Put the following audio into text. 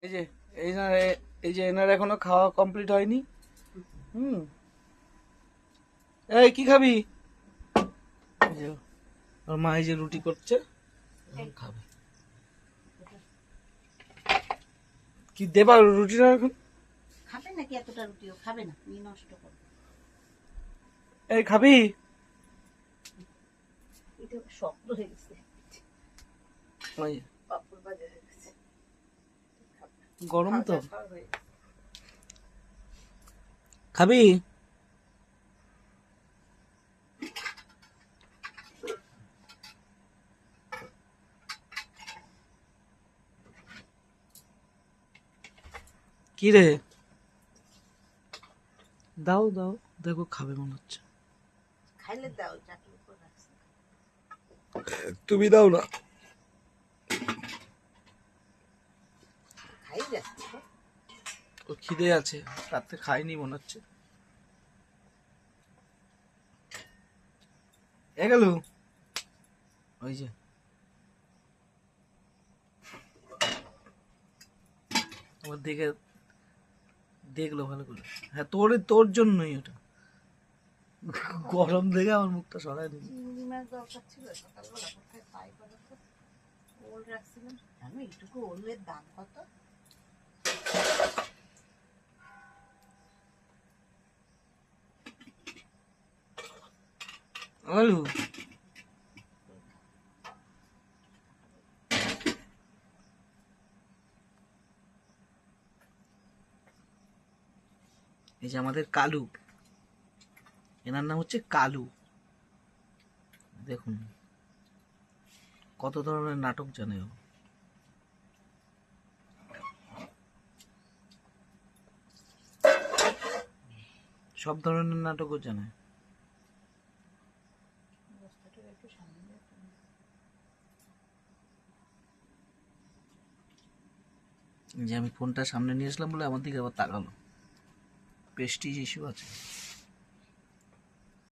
এই যে এই যে এনার এখনো খাওয়া কমপ্লিট হয়নি। হুম। এই কি খাবি? এই যে ওর মা এই যে রুটি করছে, এখন খাবে। কি দেবা রুটিটা এখন? খাবে নাকি এতটা রুটিও খাবে না, নিয়ে নষ্ট করবে। এই খাবি? এটা শক্ত হয়ে গেছে, ওই পাপড় বাজে হয়ে গেছে। গরম তো। খাওয়া হয়ে গেছে। খাবি? কি রে? দাও দাও, দেখো খাবে মনে হচ্ছে। খাইলে দাও, চাটুর উপর রাখছে। তুমি দাও না। খাই যাচ্ছে তো। ও খিদে আছে, রাতে খাইনি মনে হচ্ছে। এ গেল ওই যে ওর দিকে দেখলো ভালো করে। হ্যাঁ তোর জন্যই ওটা। গরম দেখে আমার মুখটা সরাই দিল। চিংড়ি মাছ দরকার ছিল সকালবেলা, কোথায় পাই বলো তো? ওল রাখছিলাম, জানো এইটুকু ওলের দাম কত? আলু এই যে আমাদের কালু, এনার নাম হচ্ছে কালু। দেখুন কত ধরনের নাটক জানে ও। সব ধরনের নাটকও জানে। বস্তাটা একটু সামনে দিয়ে তুমি। যে আমি ফোনটা সামনে নিয়ে আসলাম বলে আমার দিকে আবার তাকালো। প্রেস্টিজ ইস্যু আছে।